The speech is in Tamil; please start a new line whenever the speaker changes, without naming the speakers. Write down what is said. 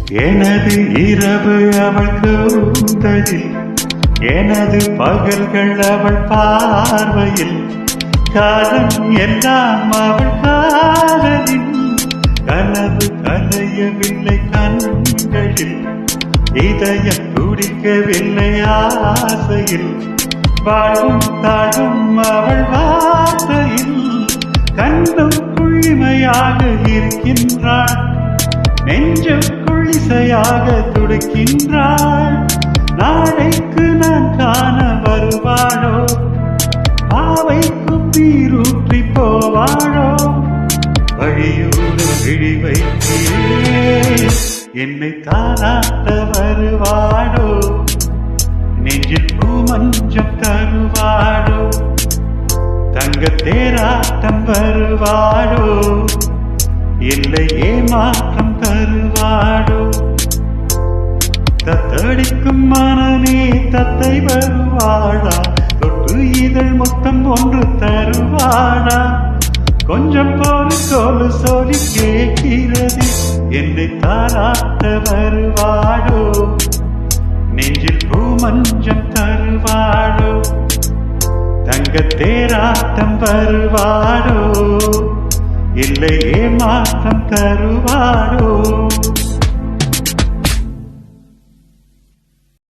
எனது இரவு அவள் கூந்தலில், எனது பகல்கள் அவள் பார்வையில், காலம் எல்லாம் அவள் காதலில், கனவு கலையவில்லை கண்களில், இதயம் துடிக்கவில்லை ஆசையில், வாழும் தாழும் அவள் வார்த்தையில், கண்ணும் குழிமையாக இருக்கின்றாள், நெஞ்சும் குழிசையாக துடிக்கின்றாள். நாளைக்கு நான் காண வருவாளோ, பாவைக்கும் நீரூற்றி போவாளோ, வழியோடு விழி வைக்கிறேன், என்னை தானாட்ட வருவாளோ, நெஞ்சில் பூமஞ்சம் தருவாளோ, தங்க தேராட்டம் வருவாளோ, இல்லை ஏமாற்றம் தருவாளோ, தத்தடிக்கும் மனமே தத்தை வருவாளா, தொட்டு இதழ் மொத்தம் ஒன்று தருவாளா, கொஞ்சம் போல தோல் சொல்லி கேட்கிறது, என்னை தாராட்ட வருவாளோ, நெஞ்சில் பூமஞ்சம் தருவாளோ, தங்க தேராட்டம் வருவாளோ, இல்லை ஏமாற்றம் தருவாளோ.